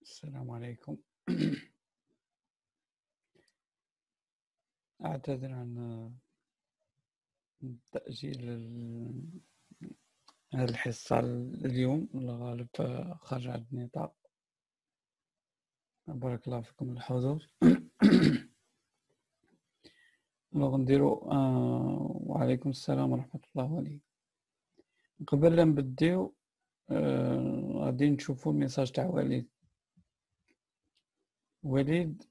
السلام عليكم. أعتذر عن تأجيل هذه الحصة اليوم، الغالب خرج عن النطاق. بارك الله فيكم الحضور. نديرو وعليكم السلام ورحمة الله وبركاته. قبل لا نبديو غادي نشوفو الميساج تاع وليد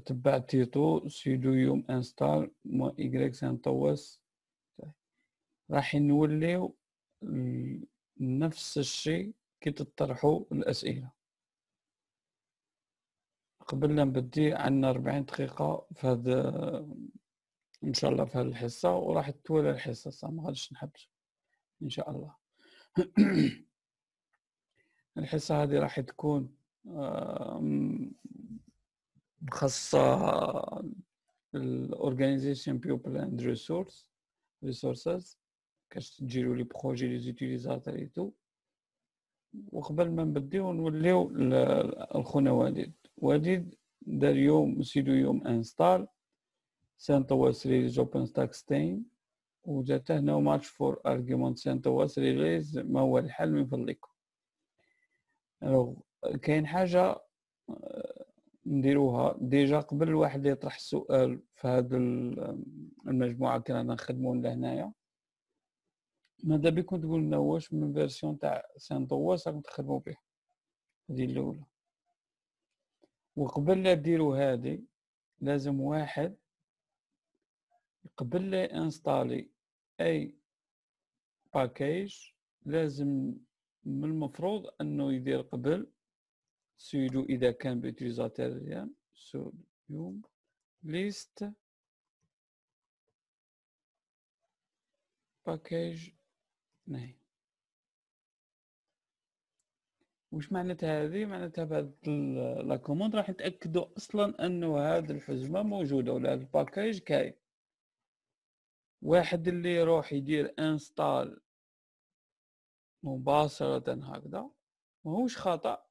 تبع تيتو سيدو يوم انستال إيكغيك سانتوس. راح نوليو نفس الشيء كي تطرحوا الأسئلة. قبل لا نبدي عندنا 40 دقيقة في هذا إن شاء الله في هذه الحصة، وراح تتولى الحصة ما غاديش نحبس إن شاء الله. الحصة هذه راح تكون خاصة الأورجانيزيشن بيوبل اند ريسورسز كاش تجيروا لي بروجي لي زوتيليزاتور اي تو. وقبل ما نبديو نوليو الخونا وليد دار يوم سيدو يوم انستال سنتوس ريليز اوبن ستاك ستين، وجاته نو ماتش فور ارجيومنت سنتوس ريليز ما هو الحل من فضلكم. كاين حاجه نديروها ديجا قبل الواحد يطرح السؤال في هذه المجموعه كنا نخدموا لهنايا. ماذا بكم تقول لنا واش من فيرسيون تاع سنتوس راكم تخدموا به؟ هذه الاولى. وقبل لا ديروا هذه لازم واحد قبل لا انستالي اي باكيج لازم من المفروض انه يدير قبل سيدو اذا كان بيوتيليزاتور سوديوم ليست باكيج ناي. وش معناتها هذه؟ معناتها بهاد لا كوموند راح نتاكدوا اصلا انه هذه الحزمه موجوده ولا هذا الباكيج كاين. واحد اللي يروح يدير انستال مباشره هكذا ماهوش خطا،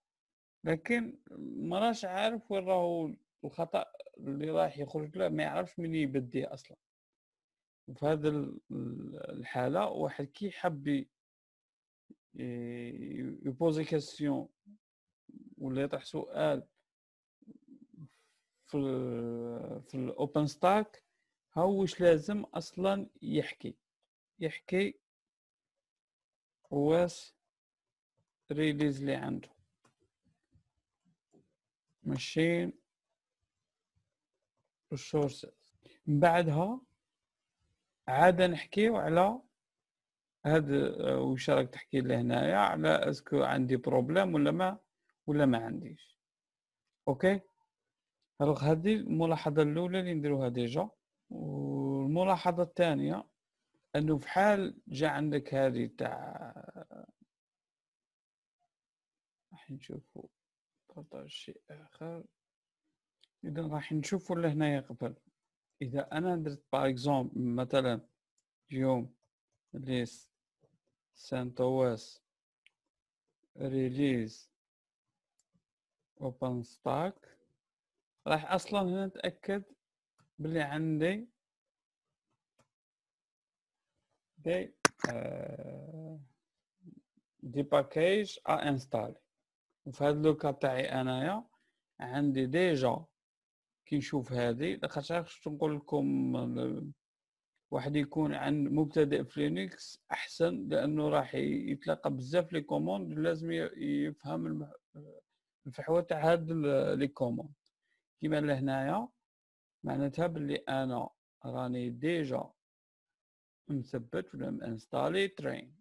لكن ما راش عارف وين راهو الخطأ اللي راح يخرج له، ما يعرفش من يبديه أصلا. وفي هذه الحالة واحد كي حب يبوزي كاستيون ولا يطرح سؤال في الأوبن ستاك، هو واش لازم أصلا يحكي واش ريليز اللي عنده ماشين السورسز. من بعدها عاد نحكيو على هذا واش راك تحكي لي هنايا على اسكو عندي بروبليم ولا ما عنديش. اوكي، الوغ هذه الملاحظه الاولى اللي نديروها ديجا. والملاحظه الثانيه انه في حال جا عندك هذه تاع راح نشوفوا بارطاج شيء اخر. اذا راح نشوفوا لهنايا قبل اذا انا درت باغ اكزومبل مثلا اليوم ليس سانتوس ريليز اوبن ستاك، راح اصلا هنا نتاكد بلي عندي دي باكيج انستالي. وفي هذا اللوكا تاعي انايا عندي ديجا كي نشوف هذه لاخاطش نقول لكم واحد يكون عن مبتدئ في لينكس احسن، لانه راح يتلقى بزاف لي كوموند لازم يفهم الفحوى تاع هاد لي كوموند. كيما لهنايا معناتها بلي انا راني ديجا مثبت ولا مانستالي ترين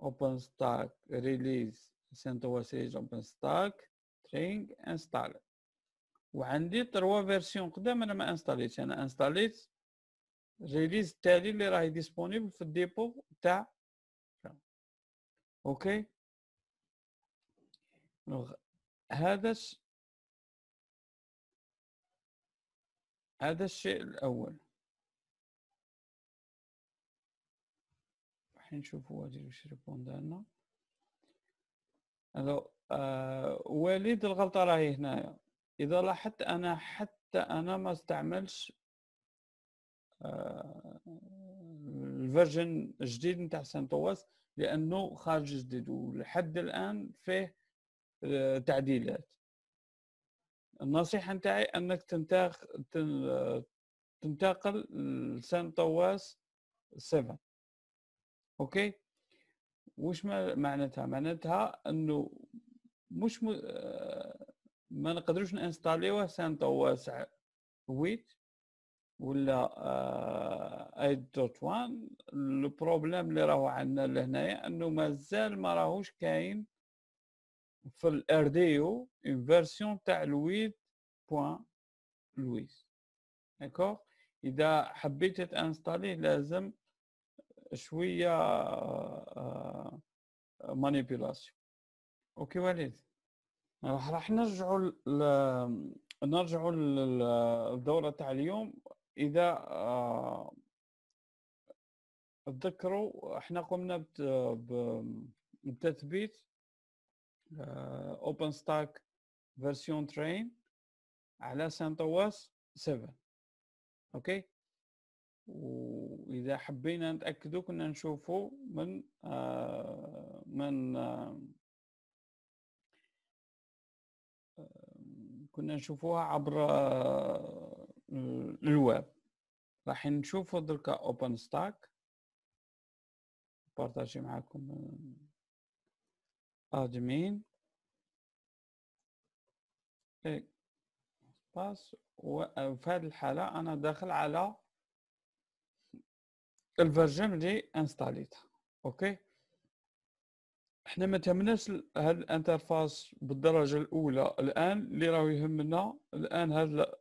اوبن ستاك ريليز سنتوس ريليز اوبن ستاك ترينج انستال. وعندي 3 فيرسيون قدام انا ما انستاليتش. انا انستاليت ريليز التالي اللي راهي ديسپونيبل في الديبو تاع. اوكي، هذا الشيء الاول. راح نشوفوا هذه واش ريبوند لنا. الو وليد الغلطة راهي هنايا. إذا لاحظت أنا حتى أنا ما استعملش الفيرجن الجديد نتاع سانتوس لأنه خارج جديد ولحد الآن فيه تعديلات. النصيحة نتاعي أنك تنتقل لسانتوس 7. أوكي. وش معناتها؟ معناتها أنه مش ما نقدروش نانستاليوه سانتوس 8 ولا 8.1. البروبليم اللي راهو عندنا لهنايا انه مازال ما راهوش كاين في الار دي او اون فيرسيون تاع ال 8.8. داكوغ. اذا حبيت تانستاليه لازم شويه مانيبيولاسيون. اوكي وليد. راح نرجعوا للدورة تاع اليوم. إذا تذكروا احنا قمنا بتثبيت اوبن ستاك فيرسيون ترين على سانتوس 7. اوكي. واذا حبينا نتاكدوا كنا نشوفوا كنا نشوفوها عبر الويب. راح نشوفوا دركا اوبن ستاك بارطاجي معكم ادمين باس. وفي هذه الحالة أنا داخل على الفيرجن اللي انستاليتها. أوكي. احنا ما تهمناش هذا الانترفاس بالدرجة الأولى الآن. اللي راهو يهمنا الآن هذا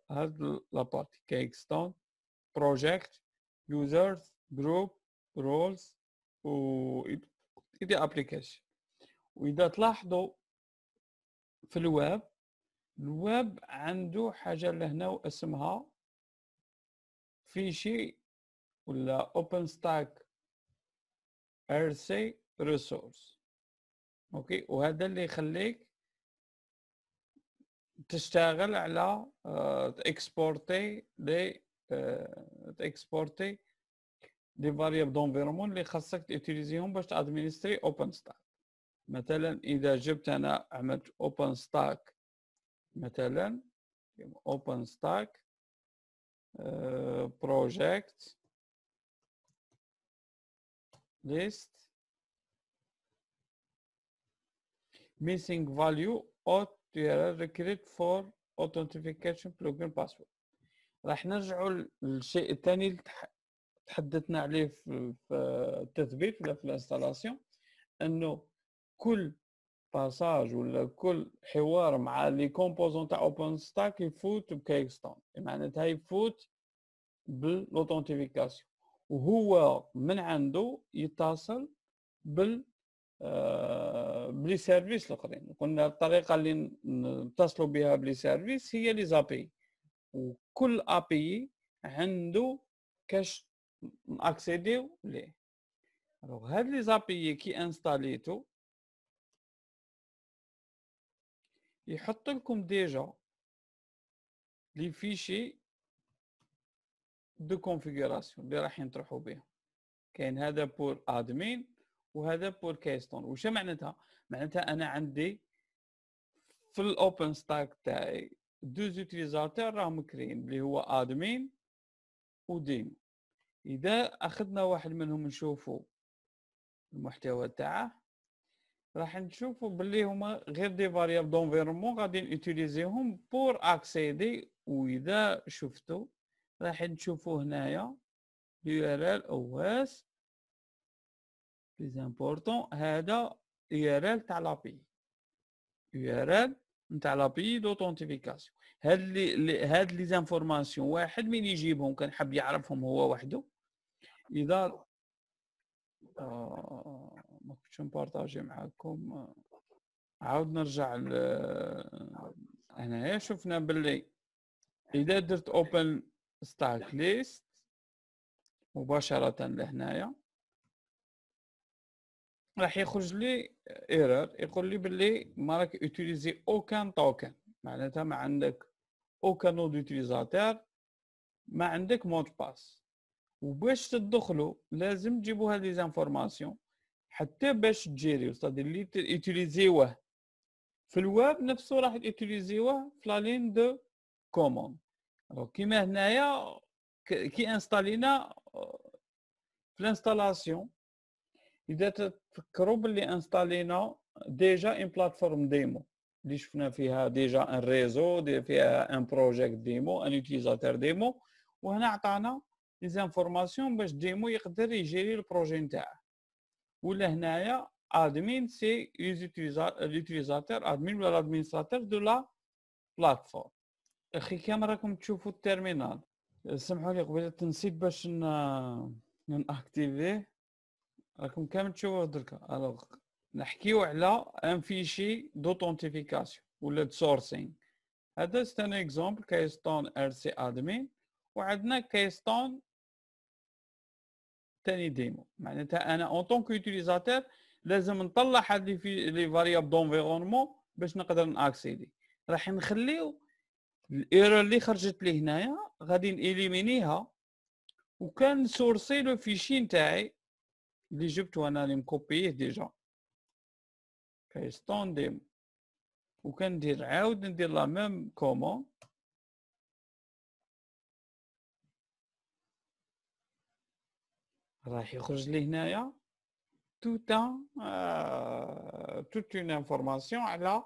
لابارتي كيكستون بروجيكت يوزرز جروب رولز و إذا ابليكيشن. وإذا تلاحظوا في الويب عنده حاجة لهنا واسمها فيشي ولا اوبن ستاك ارسي ريسورس. اوكي. وهذا اللي يخليك تشتغل على تاكسبورتي دي فاريابل دونفيرمون اللي خاصك تيوتيليزيهم باش تادمينستري اوبن ستاك. مثلا اذا جبت انا عملت اوبن ستاك مثلا اوبن ستاك project list missing value auth required for authentication plugin password. راح نرجعوا للشيء الثاني اللي تحدثنا عليه في التثبيت ولا في الانستالاسيون، انه كل باساج ولا كل حوار مع لي كومبوزون تاع اوبن ستاك يفوت بكيكستون. معناتها يفوت بالاوثنتيفيكاسيون وهو من عنده يتصل بلي سيرفيس الاخرين. قلنا الطريقه اللي نتصلوا بها بلي سيرفيس هي لي زابي، وكل ابي عنده كاش ناكسيديو ليه. هاد لي زابي كي انستاليتو يحط لكم ديجا لي فيشي دو كونفيغوراسيون اللي راح نطرحوا بهم. كاين هذا بور ادمين وهذا بور كيستون. وش معناتها؟ معناتها انا عندي في الاوبن ستاك تاعي دوز يوتيليزاتور راهم مكرين اللي هو ادمين وديم. اذا اخذنا واحد منهم نشوفوا المحتوى تاعه راح نشوفوا باللي هما غير دي فاريابل دونفيرمون غادي نوتيليزيهم بور اكسيدي. واذا شفتوا راح نشوفوا هنايا URL OS بليز امبورطون. هذا URL تاع لابي، URL نتاع لابي دوتونتيفيكاسيون. هاد لي زانفورماسيون واحد من يجيبهم كان حاب يعرفهم هو وحده. اذا ما كنتش نبارطاجي معكم عاود نرجع هنايا. شفنا باللي اذا درت اوبن ستاك ليست مباشره لهنايا راح يخرج لي ايرور يقول لي باللي ما راك اوتيليزي اوكان توكن، معناتها ما عندك اوكان نود اوتيليزاتور، ما عندك مود باس. وباش تدخلوا لازم تجيبوا هذه ليزانفورماسيون حتى باش تجيريو، صدق اللي يوتيليزيوه في الويب نفسه راح يوتيليزيوه في لا لين دو كوموند. كيما هنايا كي انستالينا في الانستالاسيون، اذا تفكروا باللي انستالينا ديجا ان بلاتفورم ديمو اللي شفنا فيها ديجا ان ريزو فيها ان بروجيكت ديمو ان يوتيليزاتور ديمو، وهنا عطانا لي زانفورماسيون باش ديمو يقدر يجيري البروجي نتاعه. ولا هنايا ادمين سي ليوتيليزاتور ادمين ولا لادمينستراتور دو لا بلاتفورم. اخي كم راكم تشوفوا التيرمينال؟ سمحوا لي قبيله نسيت باش اكتيفيه، راكم كامل تشوفوا دركا. الوغ نحكيو على ان فيشي دوتونتيفيكاسيون ولا سورسينغ. هذا ستان اكزومبل كيستون ار سي ادمين، وعندنا كيستون تاني ديمو. معناتها انا اون طونك يوتيليزاتور لازم نطلع هاد لي فاريابل دونفيرونمون باش نقدر ناكسيدي. راح نخليو الايرور اللي خرجت لي هنايا غادي نإليمينيها، وكان سورسي لو فيشي نتاعي اللي جبته انا اللي مكوبيه ديجا كيستون ديمو، وكندير عاود ندير لا ميم كومون راح يخرج لي هنايا توت اون انفورماسيون على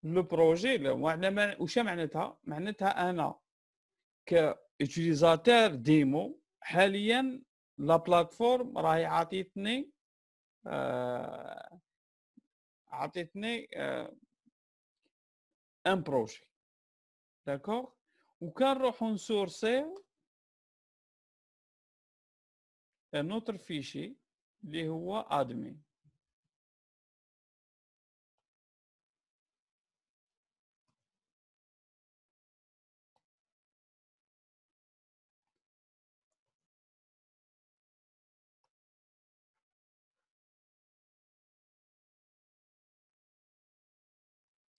لو بروجي. واش معناتها؟ معناتها انا كيوتيليزاتور ديمو حاليا لا بلاتفورم راهي عطيتني ان بروجي، داكوغ. وكنروحو نسورسيو ان اوتر فيشي اللي هو ادمين.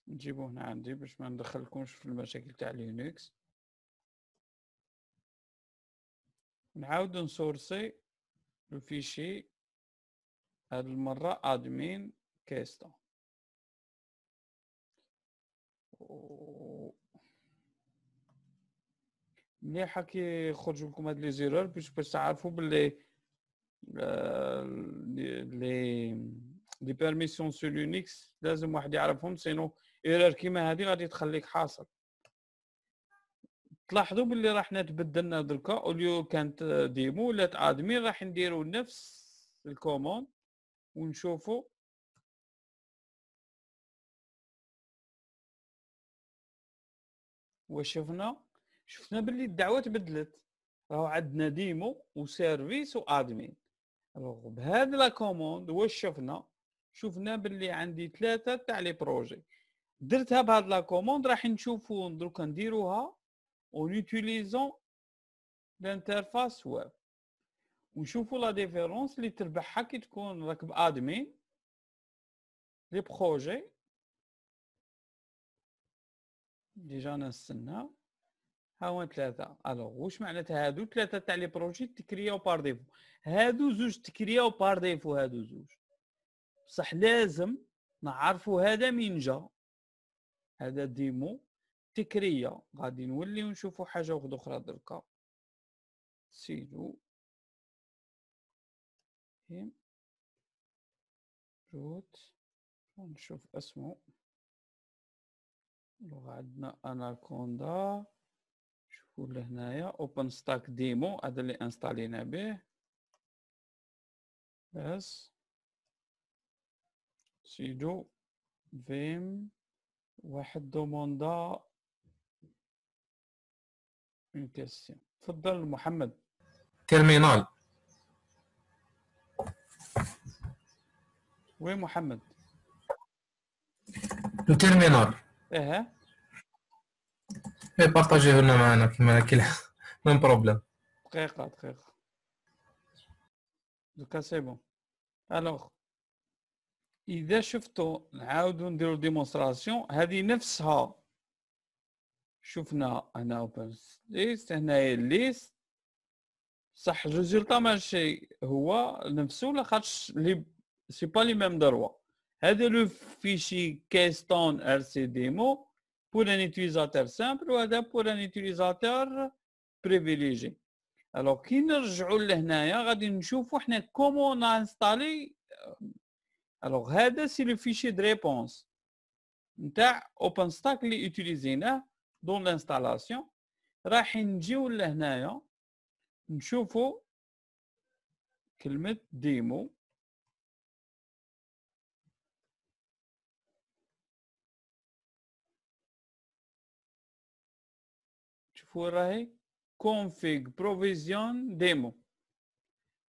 نجيبو هنا عندي باش ما ندخلكمش في المشاكل تاع لينكس. نعاود نسورسي الفيشي هاد المرة ادمين كيستون. مليح كي يخرجوا لكم هاد لي زيرور باش تعرفوا باللي لي بيرميسيون سو لينكس لازم واحد يعرفهم، سينو ايرور كيما هادي غادي تخليك حاصل. تلاحظوا باللي راح نتبدلنا دركا، اوليو كانت ديمو ولات ادمين راح نديروا نفس الكوموند ونشوفوا واش شفنا باللي الدعوه تبدلت. راهو عندنا ديمو وسيرفيس وادمين. الوغ بهاد لا كوموند واش شفنا باللي عندي 3 تاع لي بروجي. درتها بهاد لا كوموند راح نشوفوا دروكا نديروها اون يوتيليزون الانترفاس ويب، ونشوفوا لا ديفيرونس اللي تربحها كي تكون راكب ادمين لي بروجي. ديجا نستنى هاو 3. الوغ واش معناتها هادو 3 تاع لي بروجي تكرياو بار ديفو؟ هادو زوج تكرياو بار ديفو، هادو زوج بصح لازم نعرفوا هذا من جا. هذا ديمو تكريا. غادي نوليو نشوفوا حاجه واحده اخرى دركا. سيدو روت نشوف اسمه. عندنا اناكوندا. شوفوا لهنايا اوبن ستاك ديمو، هذا اللي انستالينا به. بس سيدو فيم واحد دوموندا اون كيسيون. تفضل محمد. تيرمينال. وين محمد؟ التيرمينال. ايه بارطاجيه لنا معنا كيما كاين من بروبليم. دقيقه دوكا سي بون. الوغ اذا شفتوا نعاودوا نديروا ديمونستراسيون هذه نفسها. شفنا هنا اوبن ليست، هنايا الليست صح. الريزولتا ماشي هو نفسه لاخاطش لي سي با لي ميم دروا. هذا لو فيشي كيستون ار سي ديمو pour un utilisateur simple وهذا pour un utilisateur privilégié. الوغ كي نرجعوا لهنايا غادي نشوفوا حنا كومون نانستالي. الوغ هذا سي لو فيشي دو ريبونس نتاع اوبن ستاك اللي يوتيليزيناه دون لانستالاسيون. راح نجيو لهنايا نشوفوا كلمة ديمو. شوفوا راهي config provision demo.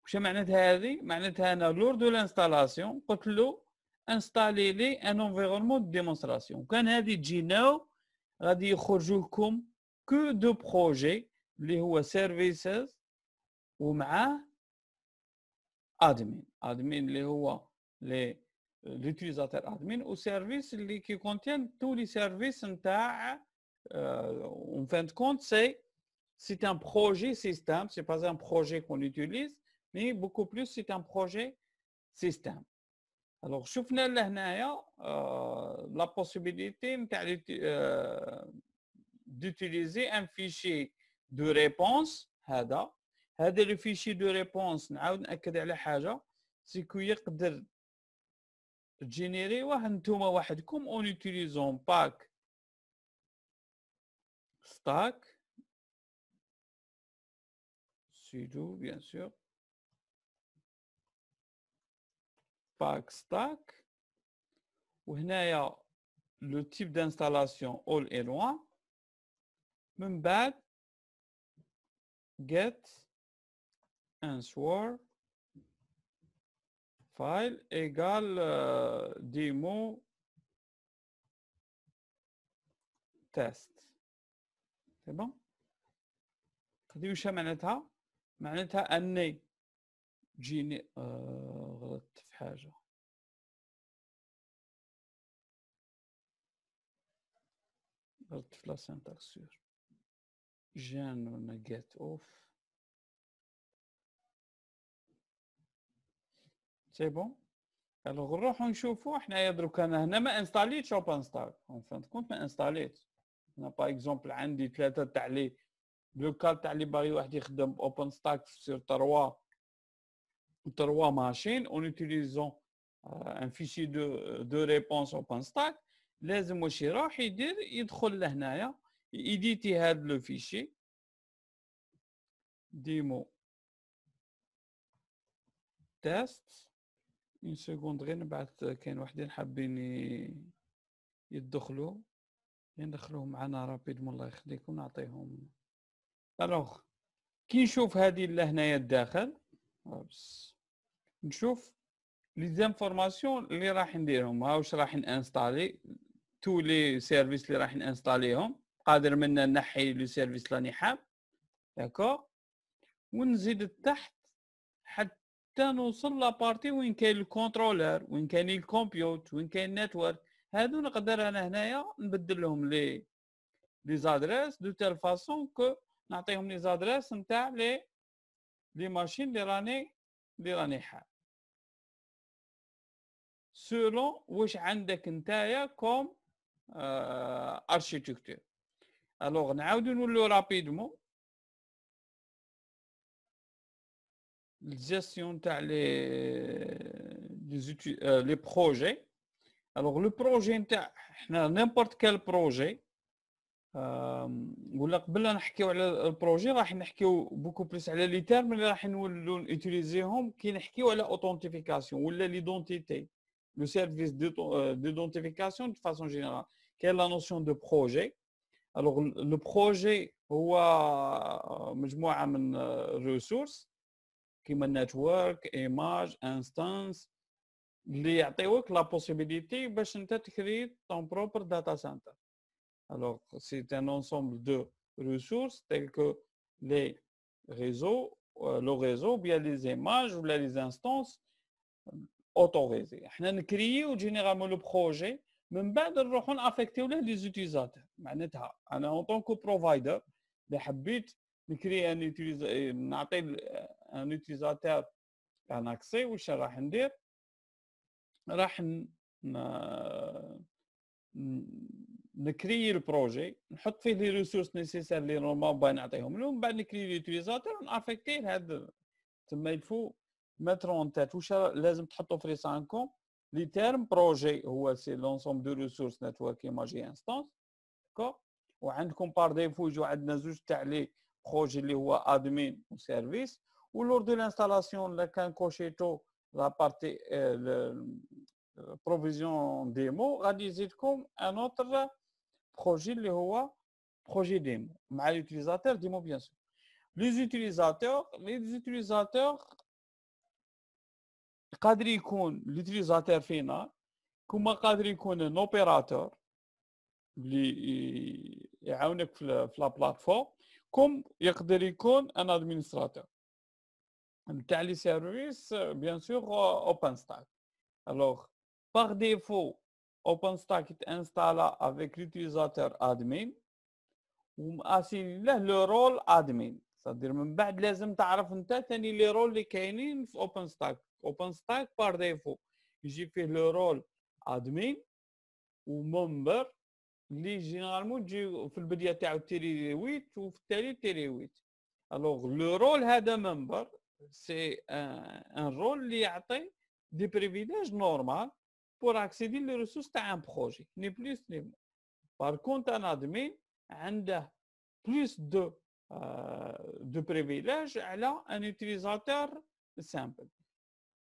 واش معناتها هذه؟ معناتها انا لور دو لانستالاسيون قلت له انستالي لي ان انفيرونمون دو ديمونستراسيون. كان هذه تجي ناو غادي يخرجوا لكم كو دو بروجي اللي هو سيرفيسز ومعاه ادمين. ادمين اللي هو لي لوتيليزاتور ادمين، وسيرفيس اللي كي كونتين تو لي سيرفيس نتاع en fin de compte c'est un projet système, c'est pas un projet qu'on utilise mais beaucoup plus c'est un projet système. Alors شفنا لهنايا la possibilité نتاع d'utiliser un fichier de réponse. هذا le fichier de réponse نعاود نأكد على حاجة سيكو يقدر تجينيريوه نتوما وحدكم en utilisant pack stack sudo bien sûr pack stack وهنايا le type d'installation all in one. من بعد get answer file égale demo test. c'est bon. هذه وش معناتها؟ معناتها اني جيني غلطت في حاجه. غلطت في لا سينتاكس سور جان get off. سي بون. الوغ نروحو نشوفو حنايا دروك انا هنا ما انستاليتش اوبن ستاك اون فان كونت ما انستاليت. انا باغ اكزومبل عندي ثلاثه تاع لي لو كال تاع لي باغي واحد يخدم اوبن ستاك سور 3 ماشين اون يوتيليزون ان فيشي دو ريبونس اوبن ستاك. لازم واش يروح يدير يدخل لهنايا يديتي هاد لو فيشي ديمو تيست. اون سكوند غير نبعث كاين وحدين حابين يدخلوا ندخلوهم معنا رابيدمون الله يخليكم نعطيهم. الوغ كي نشوف هذه لهنايا الداخل نشوف لي زانفورماسيون اللي راح نديرهم. ها واش راح نانستالي تو لي سيرفيس اللي راح نانستاليهم. قادر منا نحي لي سيرفيس راني حاب داكور ونزيد لتحت حتى نوصل لابارتي وين كاين الكونترولر وين كاين الكمبيوت وين كاين النتورك. هادو نقدر انا هنايا نبدل لهم لي زادريس دو تيل فاصون كو نعطيهم لي زادريس نتاع لي ماشين اللي راني حاب سولون واش عندك نتايا كوم اركيتكتور. الوغ نعاودو نولو رابيدمون الجيستيون تاع لي بروجي. الوغ لو بروجي نتاع حنا نيمبورت كال بروجي ولا قبل لا نحكيو على البروجي راح نحكيو بوكو بليس على لي تيرم اللي راح نولو نوتيليزيهم كي نحكيو على اوثنتيفيكاسيون ولا ليدونتيتي لو سيرفيس ديدونتيفيكاسيون دو فاسون جينيرال. كاين لا نوسيون دو بروجي. الوغ لو بروجي هو مجموعه من ريسورس كيما نتورك ايماج انستانس اللي يعطيوك لا بوسيبيليتي باش انت تكري طون بروبر داتا سنتر. Alors, c'est un ensemble de ressources telles que les réseaux, le réseau, bien les images ou les instances اوتوريزي. حنا نكرييو جينيرالمون لو بروجي من بعد نروحو نافيكتيو له لي زوتيزاتور. معناتها انا اون طونكو بروفايدر اذا حبيت نكري نعطي ان يوتيزاتور ان اكسي، واش راح ندير؟ راح نكري البروجي، نحط فيه لي ريسورس نيسيسير اللي نورمال باغي نعطيهم له، من بعد نكري اليوتيزاتور ونافيكتيه لهاد. تما يلفو ماتر اون تات واش لازم تحطوا في ريسانكم. لي تيرم بروجي هو سي لونسوم دو ريسورس نتورك ايماجي انستانس، داكور. وعندكم بار ديفو يجوا عندنا زوج تاع لي بروجي اللي هو ادمين وسيرفيس. ولور دو لانستالاسيون لا كان كوشيتو لا بارتي بروفيزيون ديمو غادي يزيدكم ان اوتر بروجي اللي هو بروجي ديمو مع ليوتيليزاتور ديمو بيان سور. لي زوتيليزاتور قادر يكون ليوتيليزاتور فينال، كما قادر يكون ان اوبيراتور اللي يعاونك في لا بلاتفورم، كم يقدر يكون ان ادمينستراتور تاع لي سيرفيس بيان سور اوبن ستاك. الوغ باغ ديفو اوبن ستاك يتانستالا افيك ليوتيليزاتور ادمين وماسين له لو رول ادمين. صدير من بعد لازم تعرف انت ثاني لي رول اللي كاينين في اوبن ستاك. اوبن ستاك بار ديفو يجي فيه لو رول ادمين وممبر اللي جينيرالمون تجي في البدايه تاعو تيري 8 وفي التالي تيري 8. الوغ لو رول هذا ممبر سي ان رول اللي يعطي دي بريفيليج نورمال بور اكسيدي لي ريسورس تاع ان بروجي ني بليس ني مو. بار كونت ان ادمين عنده بليس دو بريفيليج على ان يوتيليزاتور سامبل.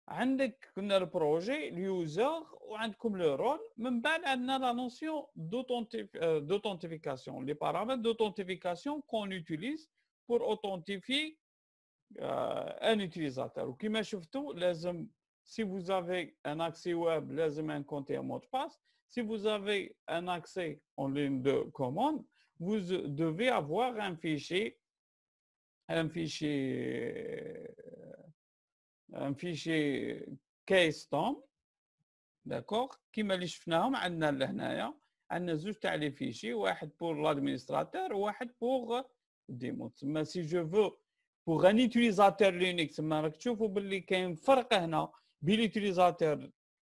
عندك كنا البروجي اليوزر وعندكم لو رول. من بعد عندنا لا نوسيون d'authentification، لي بارامتر d'authentification qu'on utilise pour authentifier un utilisateur. وكما شفتوا لازم si vous avez un accès web لازم un compte et un mot de passe. Si vous avez un accès en ligne de commande, vous devez avoir un fichier keystamp، d'accord. كيما اللي شفناهم عندنا لهنايا عندنا زوج تاع لي فيشي، واحد بور لادمينستراتور وواحد بور ديمو. تما سي جو فو بور ان يوتيليزاتور لينكس، تما راك تشوفوا باللي كاين فرق هنا بين يوتيليزاتور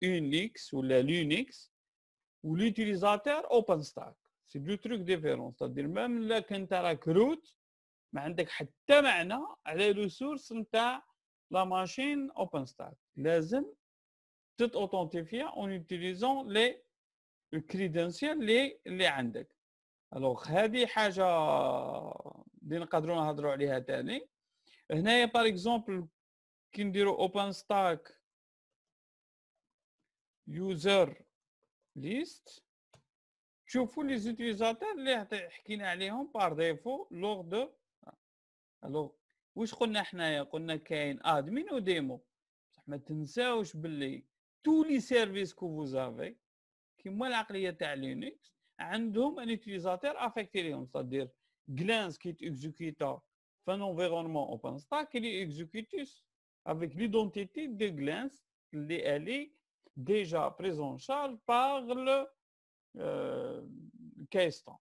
يونيكس ولا لينكس وليوتيليزاتور اوبن ستاك. سي دو تروك ديفيرون. صدير ميم الا كنت راك روت ما عندك حتى معنى على لو سورس نتاع لا ماشين اوبن ستاك، لازم تتاوثنتيفيا اون يوتيليزون لي كريدنسيال اللي عندك. الوغ هذه حاجه اللي نقدروا نهضروا عليها ثاني. هنايا باغ اكزومبل كي نديروا اوبن ستاك يوزر ليست، تشوفوا لي زوتيليزاتور اللي حكينا عليهم بار ديفو لوغ دو. الوغ واش قلنا حنايا؟ قلنا كاين ادمين وديمو، بصح ما تنساوش باللي تو لي سيرفيس كو فوزافي كيما العقليه تاع لينكس عندهم ان يوتيليزاتور افيكتي ليهم. صدير غلانس كي تيكزيكوتا فان انفيرونمون اوبن ستاك اللي اكزيكوتيس افيك ليدونتيتي دو غلانس اللي الي ديجا بريزون شارج باغ لو كيستون،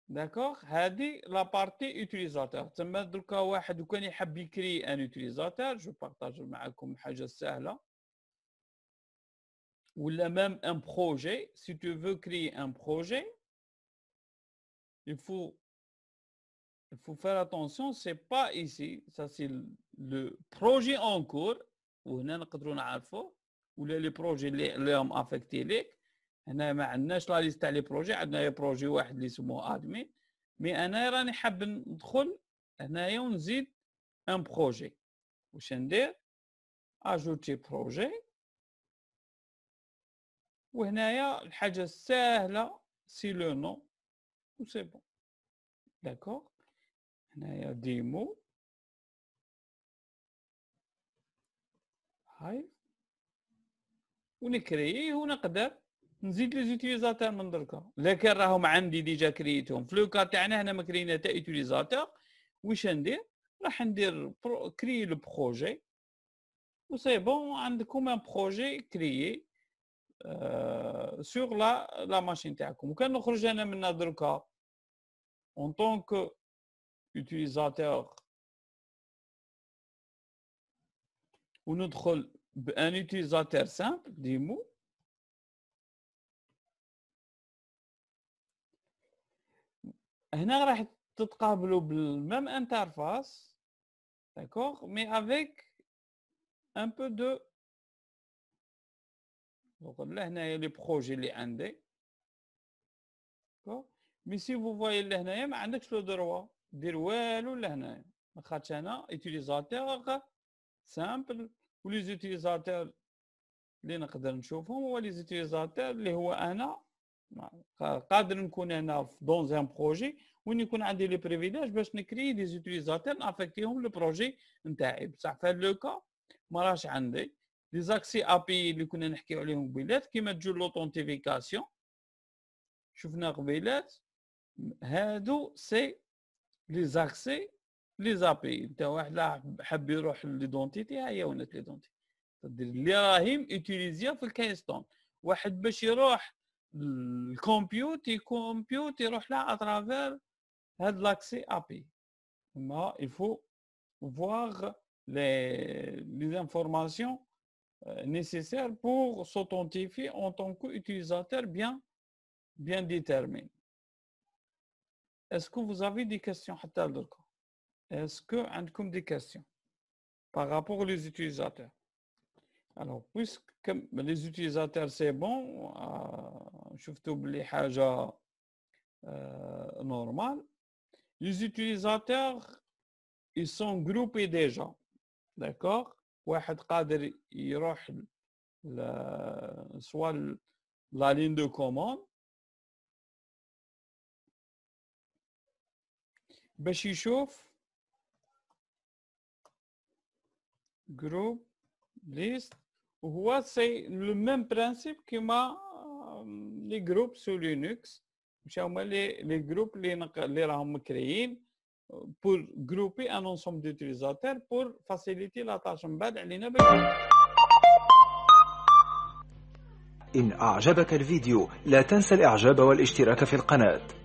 داكوغ. هذه لا بارتي يوتيليزاتور. تما دركا واحد وكان يحب يكري ان يوتيليزاتور، جو بارطاج معكم حاجه سهله ولا même un projet. Si tu veux créer un projet, il faut faire attention, c'est pas ici, ça c'est le projet en cours وهنا نقدروا نعرفوا ولا لي بروجي اللي هم افيكتي ليك. هنا ما عندناش لا ليست تاع لي بروجي، عندنا بروجي واحد اللي اسمه ادمين. مي انا راني حاب ندخل هنايا ونزيد ان بروجي. واش ندير؟ اجوتي بروجي، وهنايا الحاجه السهله سي لو نو و سي بون، داكوغ. هنايا ديمو هاي ونكريه ونقدر نزيد لي زوتيليزاتور من دركا. لكن راهم عندي ديجا كريتهم في لو كا تاعنا هنا ما كرينا تا يوتيليزاتور. واش ندير؟ راح ندير كري لو بروجي وسي بون عندكم ان بروجي كريي سور لا ماشين تاعكم. وكان نخرج انا منها دركا en tant que utilisateur وندخل بان utilisateur simple ديمو، هنا راح تتقابلوا بالميم انترفاس داكوغ مي افيك ان بو دو. دونك لهنايا لي بروجي اللي عندي داكوغ، مي سي فو فوايي لهنايا ما عندكش لو دروا دير والو لهنايا، خاطش انا utilisateur سامبل. ولي زوتيليزاتور اللي نقدر نشوفهم هو لي زوتيليزاتور اللي هو انا قادر نكون انا في دون ان بروجي وين يكون عندي لي بريفيليج باش نكري دي زوتيليزاتور نافيكتيهم لو بروجي نتاعي. بصح في هذا لو كا ما راش عندي لي زاكسي ابي اللي كنا نحكيو عليهم قبيلات كيما تجو لوطونتيفيكاسيون شفنا قبيلات، هادو سي لي زاكسي لي زابي. انت واحد حاب يروح ليدونتيتي ها هي ونت ليدونتيتي اللي راهي اوتيليزيا في الكايستون. واحد باش يروح الكمبيوت يروح لها اترافير هاد لاكسي ابي. ما il faut voir les informations nécessaires pour s'authentifier en tant qu'utilisateur bien déterminé. Est-ce que vous avez des questions حتى لدركا؟ Est-ce que عندكم des questions par rapport aux utilisateurs? Alors, puisque les utilisateurs c'est bon, شفتوا بلي حاجة normale. Les utilisateurs, ils sont groupés déjà, d'accord? واحد قادر يروح soit la ligne de commande باش يشوف group list وهو سي لو ميم برانسيب كيما لي جروب سو لينكس. مش هما لي جروب اللي راهم مكريين بور جروبي ان انسومبل دوتيليزاتور بور فاسيليتي لا طاش من بعد علينا إن أعجبك الفيديو لا تنسى الإعجاب والاشتراك في القناة.